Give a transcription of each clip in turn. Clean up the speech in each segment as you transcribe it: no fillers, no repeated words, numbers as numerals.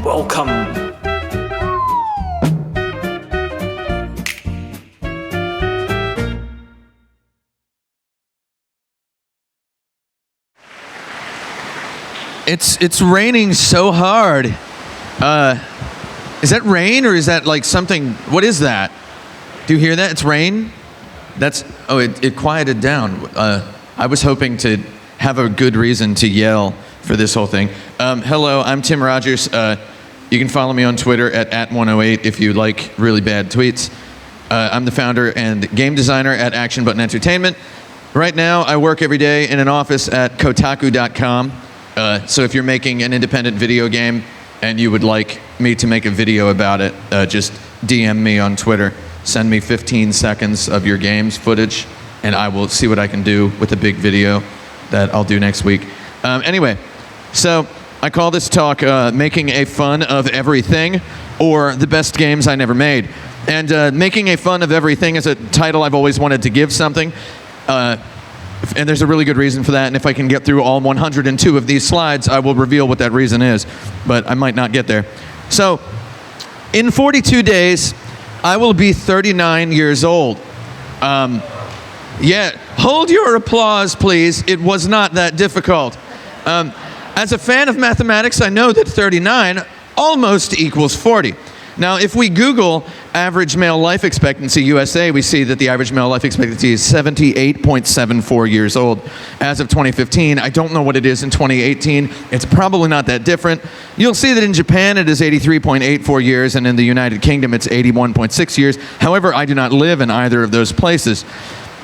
Welcome. It's raining so hard. Is that rain or is that like something? What is that? Do you hear that? It's rain? It quieted down. I was hoping to have a good reason to yell for this whole thing. Hello, I'm Tim Rogers. You can follow me on Twitter at 108 if you like really bad tweets. I'm the founder and game designer at Action Button Entertainment. Right now, I work every day in an office at Kotaku.com. So if you're making an independent video game and you would like me to make a video about it, just DM me on Twitter. Send me 15 seconds of your game's footage, and I will see what I can do with a big video that I'll do next week. Anyway, so I call this talk Making a Fun of Everything, or The Best Games I Never Made. And Making a Fun of Everything is a title I've always wanted to give something. And there's a really good reason for that, and if I can get through all 102 of these slides, I will reveal what that reason is, but I might not get there. So, in 42 days, I will be 39 years old. Yeah, hold your applause, please. It was not that difficult. As a fan of mathematics, I know that 39 almost equals 40. Now, if we Google average male life expectancy USA, we see that the average male life expectancy is 78.74 years old as of 2015. I don't know what it is in 2018. It's probably not that different. You'll see that in Japan it is 83.84 years, and in the United Kingdom it's 81.6 years. However, I do not live in either of those places.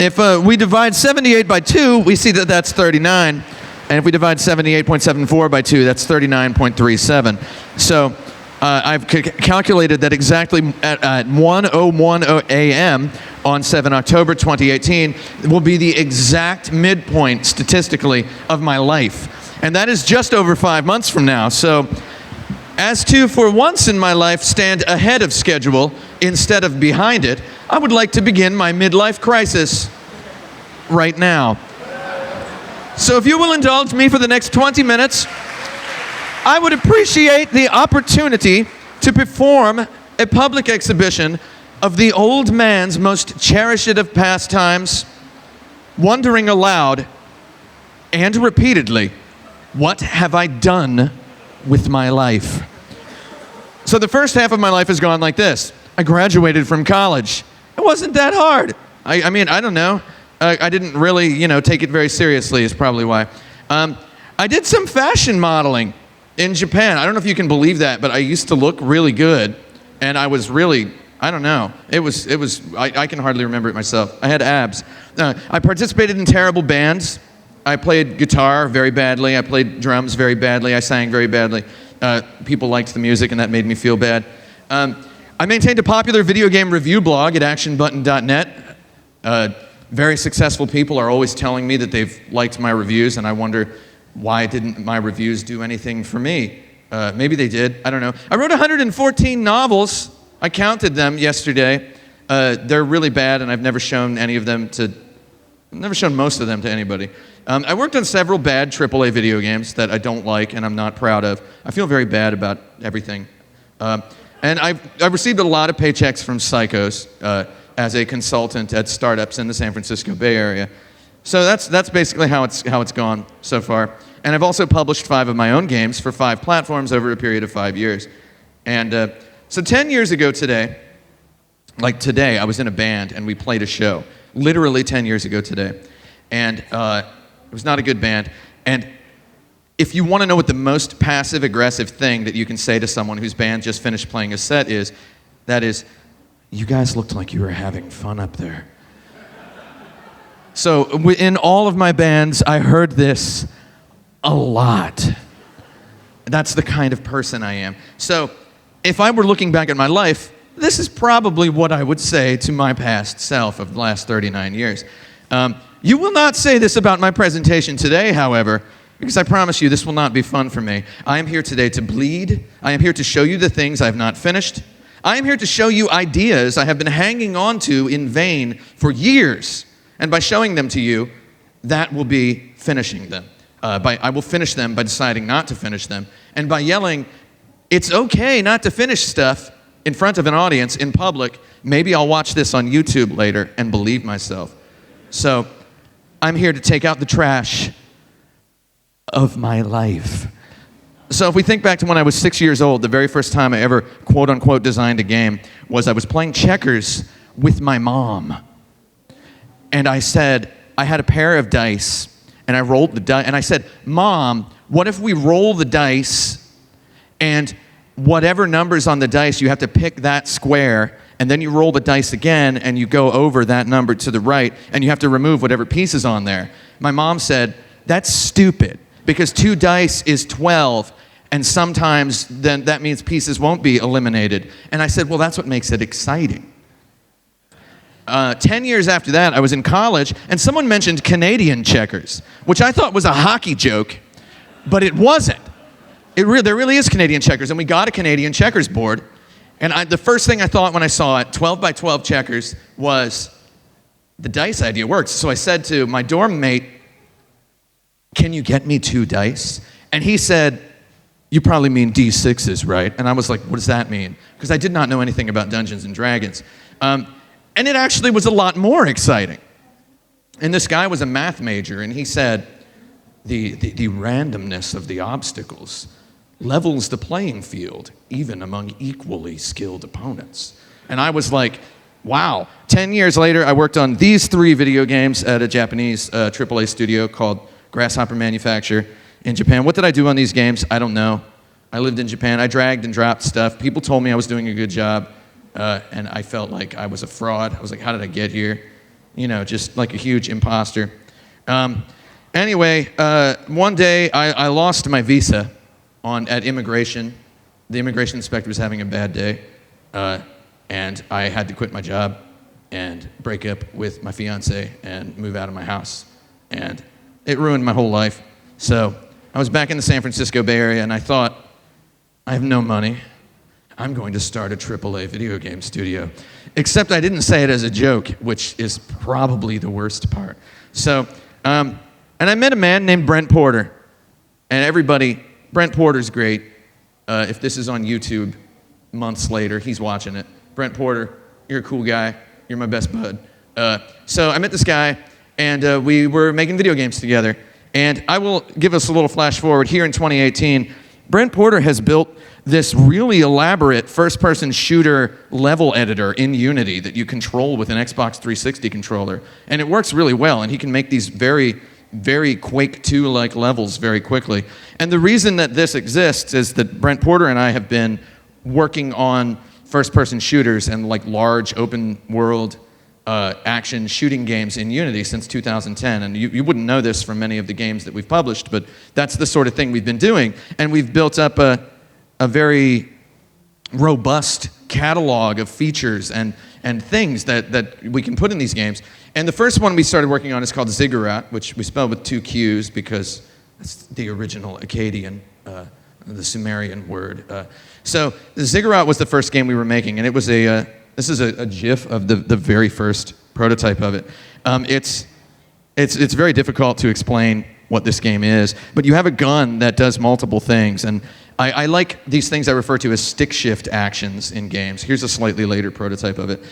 If we divide 78 by 2, we see that that's 39. And if we divide 78.74 by 2, that's 39.37. So I've calculated that exactly at 1:01 a.m. on 7 October 2018 will be the exact midpoint statistically of my life. And that is just over 5 months from now. So as to, for once in my life, stand ahead of schedule instead of behind it, I would like to begin my midlife crisis right now. So if you will indulge me for the next 20 minutes, I would appreciate the opportunity to perform a public exhibition of the old man's most cherished of pastimes, wondering aloud and repeatedly, what have I done with my life? So the first half of my life has gone like this. I graduated from college. It wasn't that hard. I mean, I don't know. I didn't really, take it very seriously is probably why. I did some fashion modeling in Japan. I don't know if you can believe that, but I used to look really good, and I was really, I don't know. I can hardly remember it myself. I had abs. I participated in terrible bands. I played guitar very badly. I played drums very badly. I sang very badly. People liked the music, and that made me feel bad. I maintained a popular video game review blog at actionbutton.net. Very successful people are always telling me that they've liked my reviews, and I wonder, why didn't my reviews do anything for me? Maybe they did. I don't know. I wrote 114 novels. I counted them yesterday. They're really bad, and I've never shown most of them to anybody. I worked on several bad AAA video games that I don't like and I'm not proud of. I feel very bad about everything. And I've received a lot of paychecks from psychos as a consultant at startups in the San Francisco Bay Area. So that's basically how it's gone so far. And I've also published 5 of my own games for 5 platforms over a period of 5 years. And so 10 years ago today, like today, I was in a band and we played a show. Literally 10 years ago today. And it was not a good band. And if you want to know what the most passive-aggressive thing that you can say to someone whose band just finished playing a set is, that is, you guys looked like you were having fun up there. So in all of my bands, I heard this a lot. That's the kind of person I am. So if I were looking back at my life, this is probably what I would say to my past self of the last 39 years. You will not say this about my presentation today, however, because I promise you this will not be fun for me. I am here today to bleed. I am here to show you the things I have not finished. I am here to show you ideas I have been hanging on to in vain for years. And by showing them to you, that will be finishing them. I will finish them by deciding not to finish them. And by yelling, it's okay not to finish stuff in front of an audience in public. Maybe I'll watch this on YouTube later and believe myself. So I'm here to take out the trash of my life. So if we think back to when I was 6 years old, the very first time I ever quote-unquote designed a game was I was playing checkers with my mom. And I said, I had a pair of dice, and I rolled the dice, and I said, Mom, what if we roll the dice, and whatever number's on the dice, you have to pick that square, and then you roll the dice again, and you go over that number to the right, and you have to remove whatever piece is on there. My mom said, that's stupid, because 2 dice is 12, and sometimes then that means pieces won't be eliminated. And I said, well, that's what makes it exciting. 10 years after that, I was in college, and someone mentioned Canadian checkers, which I thought was a hockey joke, but it wasn't. There really is Canadian checkers, and we got a Canadian checkers board. And the first thing I thought when I saw it, 12 by 12 checkers, was the dice idea works. So I said to my dorm mate, can you get me 2 dice? And he said, you probably mean D6s, right? And I was like, what does that mean? Because I did not know anything about Dungeons and Dragons. And it actually was a lot more exciting. And this guy was a math major, and he said, the randomness of the obstacles levels the playing field, even among equally skilled opponents. And I was like, wow. 10 years later, I worked on these 3 video games at a Japanese AAA studio called Grasshopper Manufacture in Japan. What did I do on these games? I don't know. I lived in Japan. I dragged and dropped stuff. People told me I was doing a good job, and I felt like I was a fraud. I was like, how did I get here? You know, just like a huge imposter. Anyway, one day I lost my visa at immigration. The immigration inspector was having a bad day, and I had to quit my job and break up with my fiance and move out of my house. And it ruined my whole life. So I was back in the San Francisco Bay Area, and I thought, I have no money. I'm going to start a AAA video game studio. Except I didn't say it as a joke, which is probably the worst part. So, and I met a man named Brent Porter. And everybody, Brent Porter's great. If this is on YouTube months later, he's watching it. Brent Porter, you're a cool guy. You're my best bud. So I met this guy, and we were making video games together. And I will give us a little flash forward. Here in 2018, Brent Porter has built this really elaborate first-person shooter level editor in Unity that you control with an Xbox 360 controller. And it works really well, and he can make these very, very Quake 2-like levels very quickly. And the reason that this exists is that Brent Porter and I have been working on first-person shooters and like large open-world action shooting games in Unity since 2010. And you wouldn't know this from many of the games that we've published, but that's the sort of thing we've been doing. And we've built up a very robust catalog of features and things that we can put in these games. And the first one we started working on is called Ziggurat, which we spelled with 2 Q's because it's the original Akkadian, the Sumerian word. So the Ziggurat was the first game we were making, and it was this is a GIF of the very first prototype of it. It's very difficult to explain what this game is, but you have a gun that does multiple things, and I like these things I refer to as stick shift actions in games. Here's a slightly later prototype of it,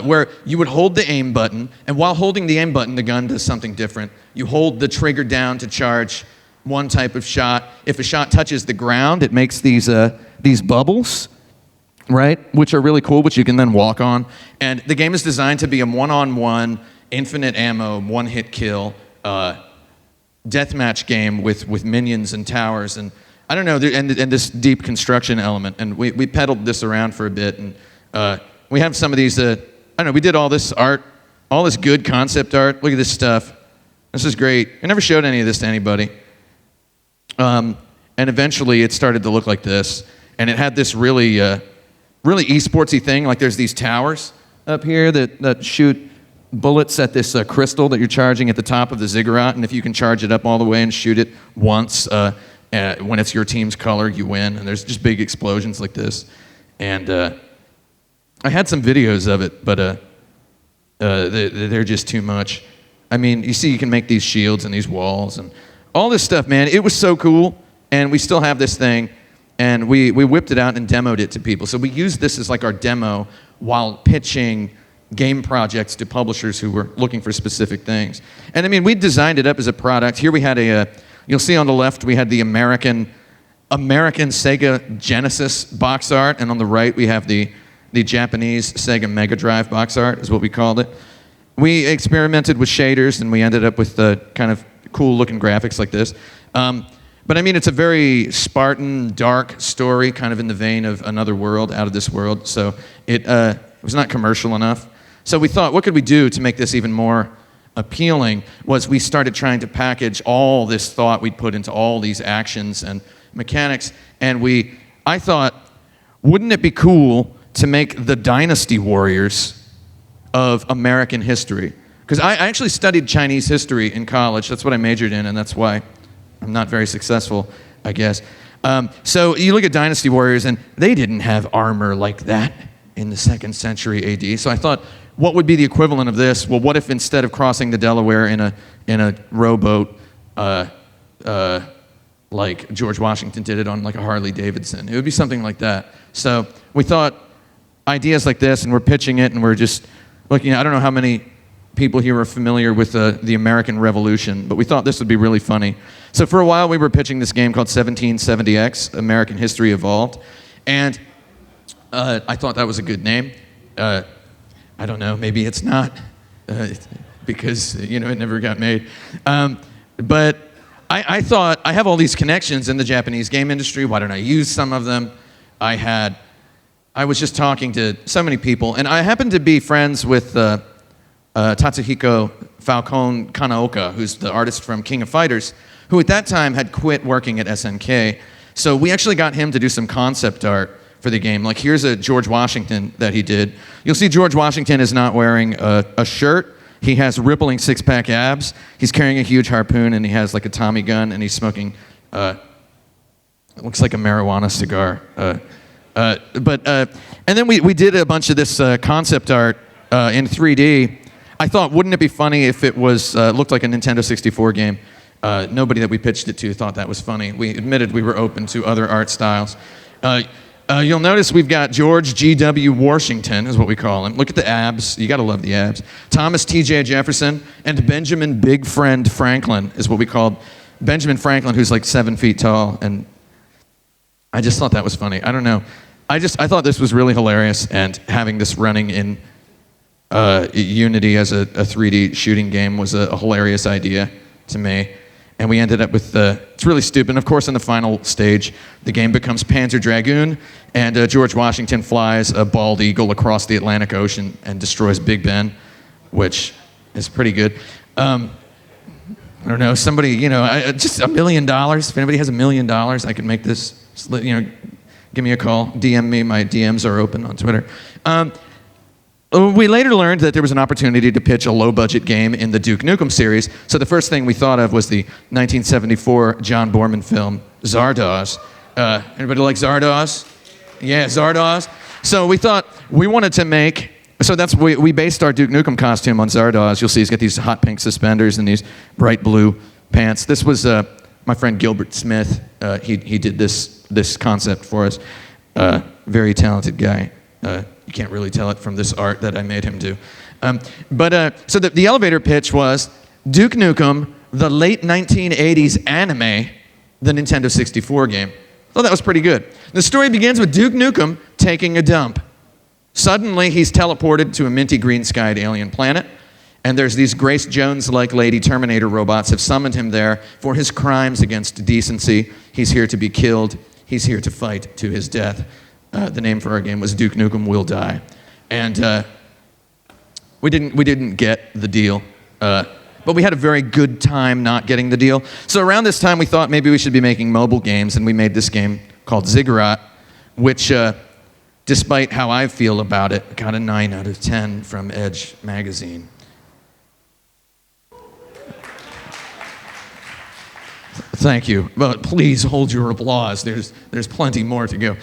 where you would hold the aim button, and while holding the aim button, the gun does something different. You hold the trigger down to charge one type of shot. If a shot touches the ground, it makes these bubbles, right? Which are really cool, which you can then walk on. And the game is designed to be a one-on-one, infinite ammo, one-hit kill, deathmatch game with minions and towers, and I don't know, and this deep construction element. And we peddled this around for a bit, and we have some of these, I don't know, we did all this art, all this good concept art. Look at this stuff. This is great. I never showed any of this to anybody. And eventually it started to look like this, and it had this really esportsy thing. Like there's these towers up here that shoot bullets at this crystal that you're charging at the top of the ziggurat, and if you can charge it up all the way and shoot it once, when it's your team's color, you win. And there's just big explosions like this. And I had some videos of it, but they're just too much. I mean, you see, you can make these shields and these walls and all this stuff, man. It was so cool, and we still have this thing. and we whipped it out and demoed it to people. So we used this as like our demo while pitching game projects to publishers who were looking for specific things. And I mean, we designed it up as a product. Here we had you'll see on the left, we had the American Sega Genesis box art, and on the right we have the Japanese Sega Mega Drive box art, is what we called it. We experimented with shaders, and we ended up with the kind of cool-looking graphics like this. But I mean, it's a very Spartan, dark story, kind of in the vein of Another World, Out of This World. So it was not commercial enough. So we thought, what could we do to make this even more appealing? Was we started trying to package all this thought we'd put into all these actions and mechanics, and I thought, wouldn't it be cool to make the Dynasty Warriors of American history? Because I actually studied Chinese history in college. That's what I majored in, and that's why I'm not very successful, I guess. So you look at Dynasty Warriors, and they didn't have armor like that in the 2nd century AD. So I thought, what would be the equivalent of this? Well, what if instead of crossing the Delaware in a rowboat, like George Washington did it on like a Harley Davidson? It would be something like that. So we thought ideas like this, and we're pitching it, and we're just looking. I don't know how many people here are familiar with the American Revolution, but we thought this would be really funny. So for a while, we were pitching this game called 1770X, American History Evolved, and I thought that was a good name. I don't know, maybe it's not, because it never got made. But I thought, I have all these connections in the Japanese game industry. Why don't I use some of them? I was just talking to so many people, and I happened to be friends with Tatsuhiko Falcone Kanaoka, who's the artist from King of Fighters, who at that time had quit working at SNK. So we actually got him to do some concept art for the game. Like, here's a George Washington that he did. You'll see George Washington is not wearing a shirt. He has rippling six-pack abs. He's carrying a huge harpoon, and he has like a Tommy gun, and he's smoking, it looks like a marijuana cigar. And then we did a bunch of this concept art in 3D. I thought, wouldn't it be funny if it was looked like a Nintendo 64 game? Nobody that we pitched it to thought that was funny. We admitted we were open to other art styles. You'll notice we've got George G.W. Washington, is what we call him. Look at the abs. You got to love the abs. Thomas T.J. Jefferson, and Benjamin Big Friend Franklin is what we called Benjamin Franklin, who's like 7 feet tall. And I just thought that was funny. I don't know. I thought this was really hilarious, and having this running in Unity as a 3D shooting game was a hilarious idea to me. And we ended up with, it's really stupid. And of course, in the final stage, the game becomes Panzer Dragoon, and George Washington flies a bald eagle across the Atlantic Ocean and destroys Big Ben, which is pretty good. I don't know, somebody, just $1 million. If anybody has $1 million, I can make this, just give me a call, DM me. My DMs are open on Twitter. We later learned that there was an opportunity to pitch a low-budget game in the Duke Nukem series, so the first thing we thought of was the 1974 John Borman film, Zardoz. Anybody like Zardoz? Yeah, Zardoz. So we thought we wanted to make, so we based our Duke Nukem costume on Zardoz. You'll see he's got these hot pink suspenders and these bright blue pants. This was my friend Gilbert Smith. He did this concept for us. Very talented guy. You can't really tell it from this art that I made him do. So the elevator pitch was Duke Nukem, the late 1980s anime, the Nintendo 64 game. I thought that was pretty good. The story begins with Duke Nukem taking a dump. Suddenly, he's teleported to a minty green-skied alien planet, and there's these Grace Jones-like Lady Terminator robots have summoned him there for his crimes against decency. He's here to be killed. He's here to fight to his death. The name for our game was Duke Nukem Will Die. And we didn't get the deal, but we had a very good time not getting the deal. So around this time, we thought maybe we should be making mobile games, and we made this game called Ziggurat, which, despite how I feel about it, got a 9 out of 10 from Edge magazine. Thank you, but please hold your applause. There's plenty more to go.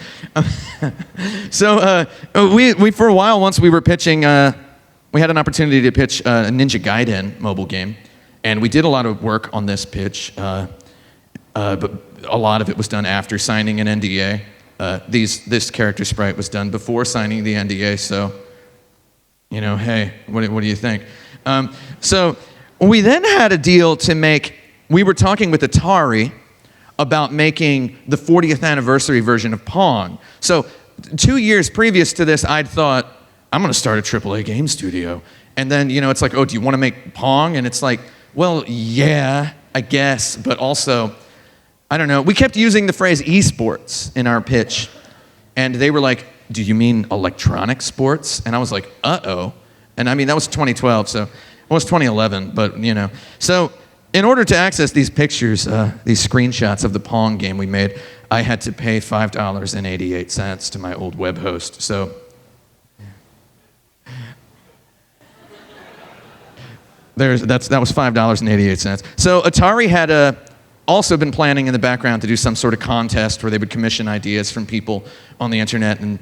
So we for a while, once we were pitching, we had an opportunity to pitch a Ninja Gaiden mobile game, and we did a lot of work on this pitch. but a lot of it was done after signing an NDA. This character sprite was done before signing the NDA, so, you know, hey, what do you think? So we then had a deal to make, we were talking with Atari about making the 40th anniversary version of Pong. So 2 years previous to this, I'd thought, I'm gonna start a AAA game studio. And then, you know, it's like, oh, do you wanna make Pong? And it's like, well, yeah, I guess, but also, I don't know. We kept using the phrase esports in our pitch. And they were like, do you mean electronic sports? And I was like, uh-oh. And I mean, that was 2012, so it was 2011, but you know. So in order to access these pictures, these screenshots of the Pong game we made, I had to pay $5.88 to my old web host. So that was $5.88. So Atari had also been planning in the background to do some sort of contest where they would commission ideas from people on the internet, and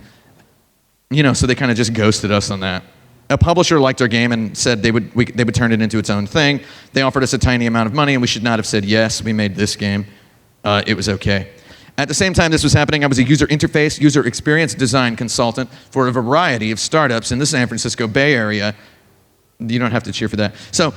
you know, so they kind of just ghosted us on that. A publisher liked our game and said they would turn it into its own thing. They offered us a tiny amount of money, and we should not have said yes. We made this game. It was okay. At the same time this was happening, I was a user interface, user experience design consultant for a variety of startups in the San Francisco Bay Area. You don't have to cheer for that. So,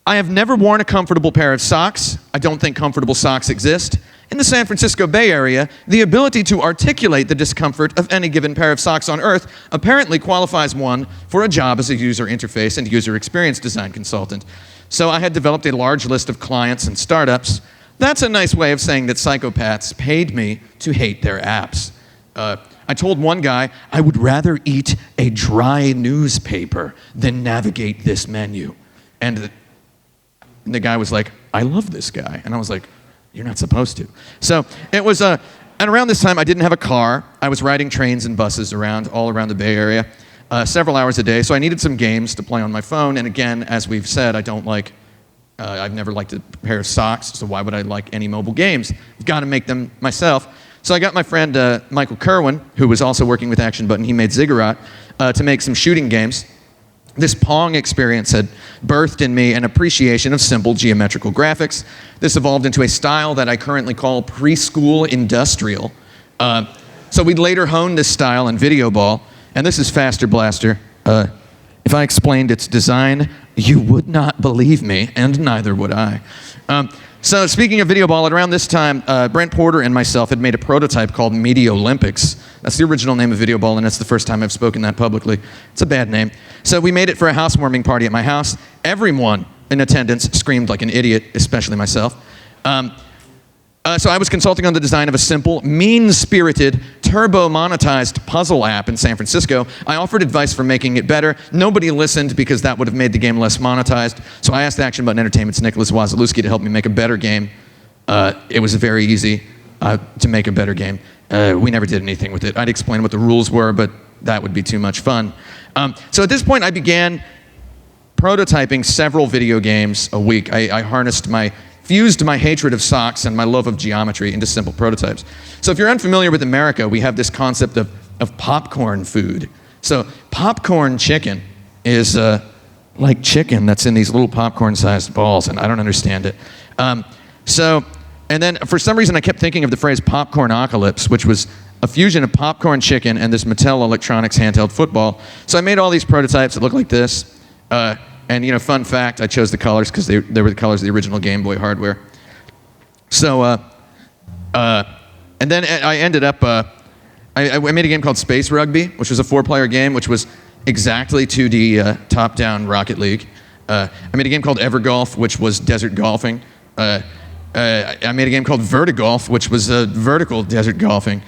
I have never worn a comfortable pair of socks. I don't think comfortable socks exist. In the San Francisco Bay Area, the ability to articulate the discomfort of any given pair of socks on Earth apparently qualifies one for a job as a user interface and user experience design consultant. So I had developed a large list of clients and startups. That's a nice way of saying that psychopaths paid me to hate their apps. I told one guy, I would rather eat a dry newspaper than navigate this menu. And the guy was like, I love this guy. And I was like, you're not supposed to. So it was, and around this time I didn't have a car. I was riding trains and buses all around the Bay Area, several hours a day. So I needed some games to play on my phone. And again, as we've said, I've never liked a pair of socks, so why would I like any mobile games? I've got to make them myself. So I got my friend Michael Kerwin, who was also working with Action Button. He made Ziggurat to make some shooting games. This Pong experience had birthed in me an appreciation of simple geometrical graphics. This evolved into a style that I currently call preschool industrial. So we'd later honed this style in Video Ball, and this is Faster Blaster. If I explained its design, you would not believe me, and neither would I. So speaking of Video Ball, at around this time, Brent Porter and myself had made a prototype called Media Olympics. That's the original name of Video Ball, and it's the first time I've spoken that publicly. It's a bad name. So we made it for a housewarming party at my house. Everyone in attendance screamed like an idiot, especially myself. So I was consulting on the design of a simple, mean-spirited, turbo-monetized puzzle app in San Francisco. I offered advice for making it better. Nobody listened because that would have made the game less monetized. So I asked Action Button Entertainment's Nicholas Wazalewski to help me make a better game. It was very easy to make a better game. We never did anything with it. I'd explain what the rules were, but that would be too much fun. So at this point, I began prototyping several video games a week. I fused my hatred of socks and my love of geometry into simple prototypes. So if you're unfamiliar with America, we have this concept of popcorn food. So popcorn chicken is like chicken that's in these little popcorn-sized balls, and I don't understand it. And then for some reason I kept thinking of the phrase popcorn-ocalypse, which was a fusion of popcorn chicken and this Mattel Electronics handheld football. So I made all these prototypes that look like this. And you know, fun fact, I chose the colors because they were the colors of the original Game Boy hardware. So, and then I ended up, I made a game called Space Rugby, which was a 4-player game, which was exactly 2D top-down Rocket League. I made a game called Evergolf, which was desert golfing. I made a game called Vertigolf, which was vertical desert golfing.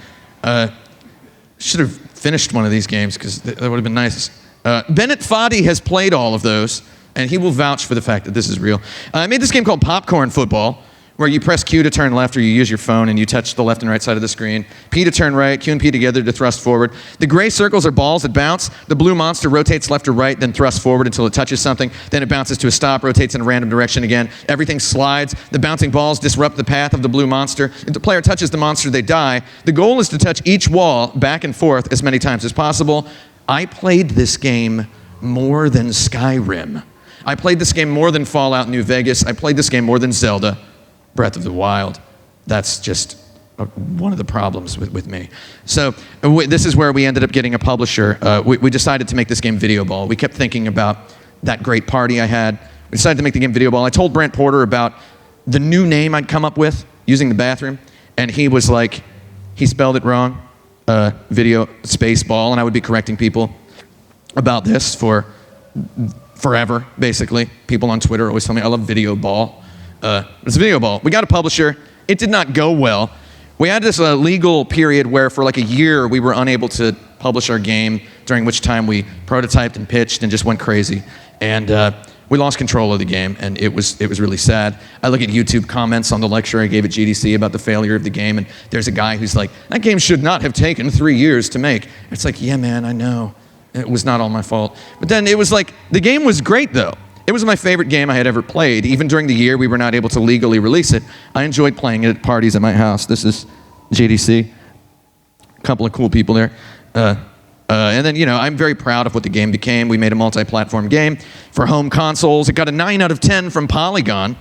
Should have finished one of these games because that would have been nice. Bennett Foddy has played all of those, and he will vouch for the fact that this is real. I made this game called Popcorn Football, where you press Q to turn left, or you use your phone and you touch the left and right side of the screen. P to turn right, Q and P together to thrust forward. The gray circles are balls that bounce. The blue monster rotates left or right, then thrusts forward until it touches something. Then it bounces to a stop, rotates in a random direction again. Everything slides. The bouncing balls disrupt the path of the blue monster. If the player touches the monster, they die. The goal is to touch each wall back and forth as many times as possible. I played this game more than Skyrim. I played this game more than Fallout New Vegas. I played this game more than Zelda. Breath of the Wild. That's just one of the problems with me. So this is where we ended up getting a publisher. We decided to make this game Video Ball. We kept thinking about that great party I had. We decided to make the game Video Ball. I told Brent Porter about the new name I'd come up with using the bathroom, and he was like, he spelled it wrong, video space ball, and I would be correcting people about this for forever, basically. People on Twitter always tell me, I love Video Ball. It's Video Ball. We got a publisher. It did not go well. We had this legal period where for like a year we were unable to publish our game, during which time we prototyped and pitched and just went crazy. And we lost control of the game, and it was really sad. I look at YouTube comments on the lecture I gave at GDC about the failure of the game, and there's a guy who's like, that game should not have taken 3 years to make. It's like, yeah, man, I know. It was not all my fault. But then it was like, the game was great, though. It was my favorite game I had ever played. Even during the year we were not able to legally release it, I enjoyed playing it at parties at my house. This is GDC. A couple of cool people there. And then, I'm very proud of what the game became. We made a multi-platform game for home consoles. It got a 9 out of 10 from Polygon.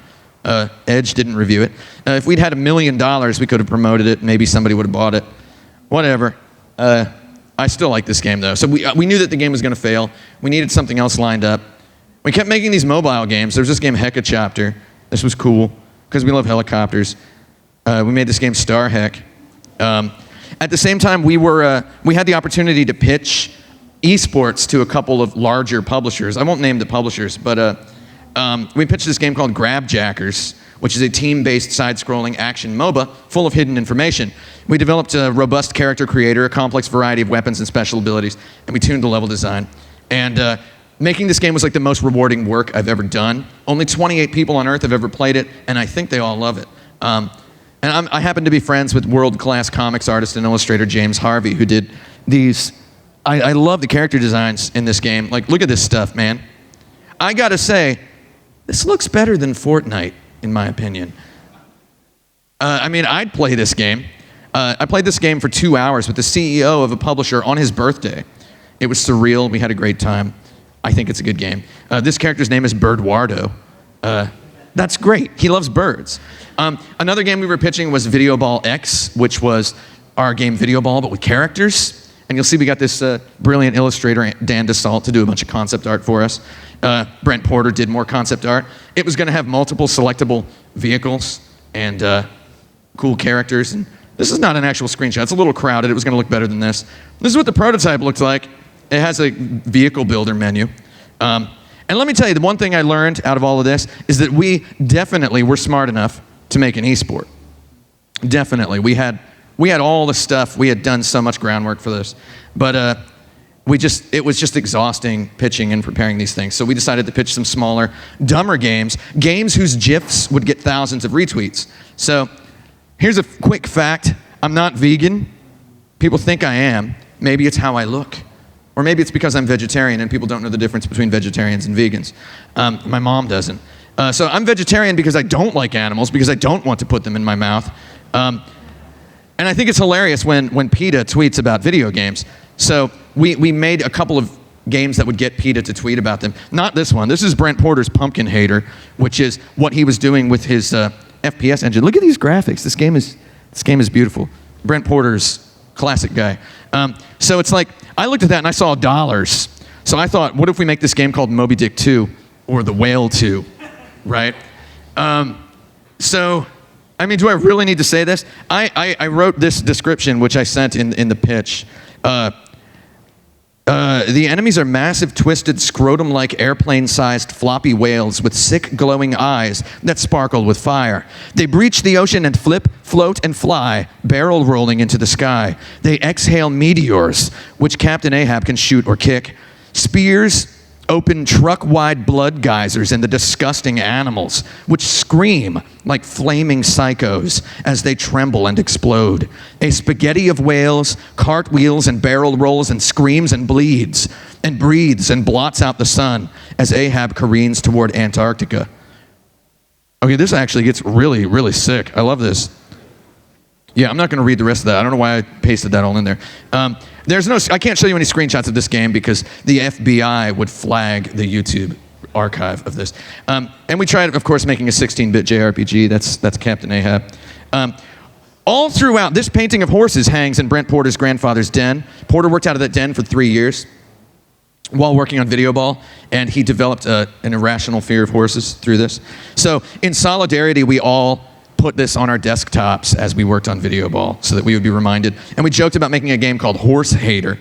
Edge didn't review it. If we'd had $1 million, we could have promoted it. Maybe somebody would have bought it. Whatever. I still like this game, though. So we knew that the game was going to fail. We needed something else lined up. We kept making these mobile games. There was this game, Heckachapter. This was cool, because we love helicopters. We made this game, Star Heck. At the same time, we had the opportunity to pitch esports to a couple of larger publishers. I won't name the publishers, but we pitched this game called Grabjackers, which is a team-based side-scrolling action MOBA full of hidden information. We developed a robust character creator, a complex variety of weapons and special abilities, and we tuned the level design. And making this game was like the most rewarding work I've ever done. Only 28 people on Earth have ever played it, and I think they all love it. And I happen to be friends with world-class comics artist and illustrator James Harvey, who did these. I love the character designs in this game. Like, look at this stuff, man. I gotta say, this looks better than Fortnite, in my opinion. I'd play this game. I played this game for 2 hours with the CEO of a publisher on his birthday. It was surreal. We had a great time. I think it's a good game. This character's name is Birdwardo. That's great. He loves birds. Another game we were pitching was Video Ball X, which was our game Video Ball, but with characters. And you'll see we got this brilliant illustrator, Dan DeSalt, to do a bunch of concept art for us. Brent Porter did more concept art. It was going to have multiple selectable vehicles and cool characters. And this is not an actual screenshot. It's a little crowded. It was going to look better than this. This is what the prototype looked like. It has a vehicle builder menu. And let me tell you, the one thing I learned out of all of this is that we definitely were smart enough to make an esport. Definitely. We had all the stuff. We had done so much groundwork for this. But it was just exhausting pitching and preparing these things. So we decided to pitch some smaller, dumber games whose GIFs would get thousands of retweets. So here's a quick fact. I'm not vegan. People think I am. Maybe it's how I look. Or maybe it's because I'm vegetarian and people don't know the difference between vegetarians and vegans. My mom doesn't. So I'm vegetarian because I don't like animals, because I don't want to put them in my mouth. And I think it's hilarious when PETA tweets about video games. So we made a couple of games that would get PETA to tweet about them. Not this one. This is Brent Porter's Pumpkin Hater, which is what he was doing with his FPS engine. Look at these graphics. This game is beautiful. Brent Porter's classic guy. So it's like, I looked at that and I saw dollars. So I thought, what if we make this game called Moby Dick 2 or The Whale 2, right? Do I really need to say this? I wrote this description, which I sent in the pitch. The enemies are massive, twisted, scrotum-like, airplane-sized floppy whales with sick, glowing eyes that sparkle with fire. They breach the ocean and flip, float, and fly, barrel rolling into the sky. They exhale meteors, which Captain Ahab can shoot or kick. Spears open truck-wide blood geysers in the disgusting animals, which scream like flaming psychos as they tremble and explode. A spaghetti of whales, cartwheels and barrel rolls and screams and bleeds and breathes and blots out the sun as Ahab careens toward Antarctica. Okay, this actually gets really, really sick. I love this. Yeah, I'm not going to read the rest of that. I don't know why I pasted that all in there. I can't show you any screenshots of this game because the FBI would flag the YouTube archive of this. And we tried, of course, making a 16-bit JRPG. That's Captain Ahab. All throughout, this painting of horses hangs in Brent Porter's grandfather's den. Porter worked out of that den for 3 years while working on Video Ball, and he developed an irrational fear of horses through this. So in solidarity, we all put this on our desktops as we worked on Video Ball so that we would be reminded. And we joked about making a game called Horse Hater,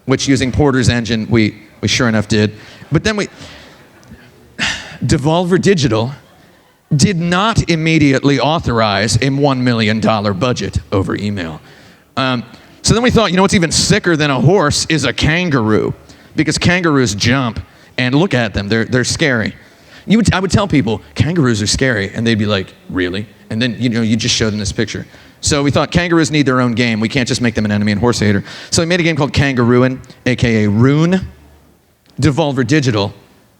which using Porter's engine, we sure enough did. But then Devolver Digital did not immediately authorize a $1 million budget over email. So then we thought, you know what's even sicker than a horse is a kangaroo, because kangaroos jump, and look at them, they're scary. I would tell people, kangaroos are scary, and they'd be like, really? And then, you just show them this picture. So we thought kangaroos need their own game. We can't just make them an enemy and Horse Hater. So we made a game called Kangarooin', AKA Rune. Devolver Digital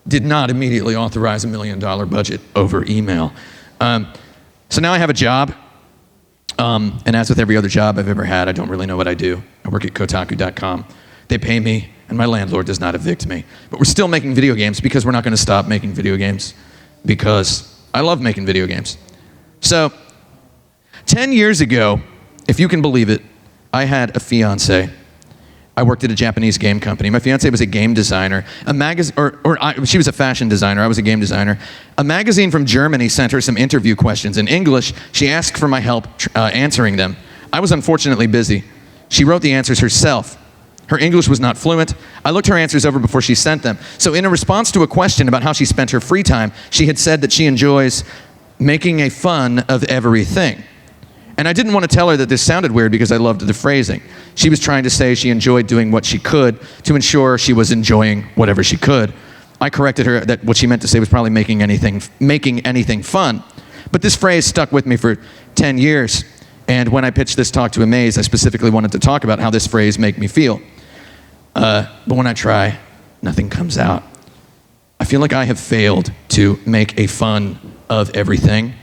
did not immediately authorize a $1 million budget over email. So now I have a job, and as with every other job I've ever had, I don't really know what I do. I work at Kotaku.com. They pay me, and my landlord does not evict me. But we're still making video games because we're not going to stop making video games, because I love making video games. So 10 years ago, if you can believe it, I had a fiance. I worked at a Japanese game company. My fiance was a game designer. She was a fashion designer. I was a game designer. A magazine from Germany sent her some interview questions in English. She asked for my help answering them. I was unfortunately busy. She wrote the answers herself. Her English was not fluent. I looked her answers over before she sent them. So in a response to a question about how she spent her free time, she had said that she enjoys making a fun of everything. And I didn't want to tell her that this sounded weird because I loved the phrasing. She was trying to say she enjoyed doing what she could to ensure she was enjoying whatever she could. I corrected her that what she meant to say was probably making anything fun. But this phrase stuck with me for 10 years. And when I pitched this talk to Amaze, I specifically wanted to talk about how this phrase made me feel. But when I try, nothing comes out. I feel like I have failed to make a fun of everything.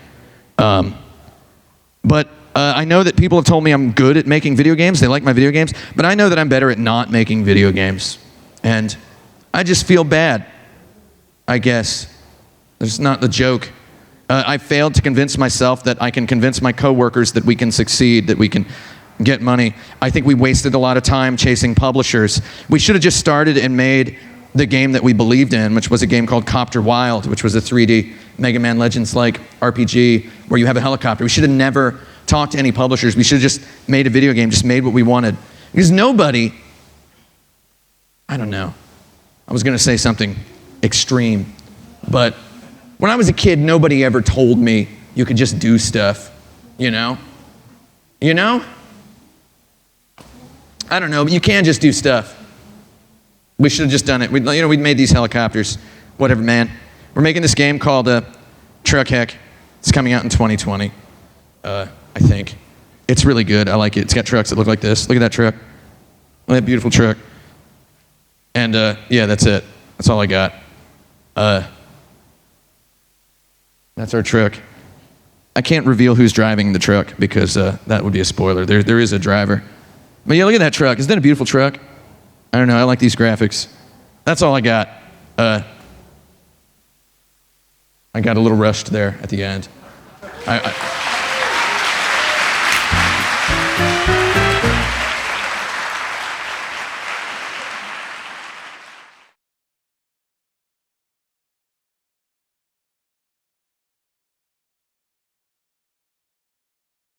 But I know that people have told me I'm good at making video games. They like my video games. But I know that I'm better at not making video games. And I just feel bad, I guess. That's not the joke. I failed to convince myself that I can convince my coworkers that we can succeed, that we can get money. I think we wasted a lot of time chasing publishers. We should have just started and made the game that we believed in, which was a game called Copter Wild, which was a 3D Mega Man Legends-like RPG where you have a helicopter. We should have never talked to any publishers. We should have just made a video game, just made what we wanted. Because nobody, I don't know, I was going to say something extreme, but when I was a kid, nobody ever told me you could just do stuff, you know? You know? I don't know, but you can just do stuff. We should have just done it. We'd made these helicopters. Whatever, man. We're making this game called Truck Heck. It's coming out in 2020, I think. It's really good. I like it. It's got trucks that look like this. Look at that truck. Look at that beautiful truck. And yeah, that's it. That's all I got. That's our truck. I can't reveal who's driving the truck because that would be a spoiler. There is a driver. But yeah, look at that truck. Isn't that a beautiful truck? I don't know. I like these graphics. That's all I got. I got a little rushed there at the end.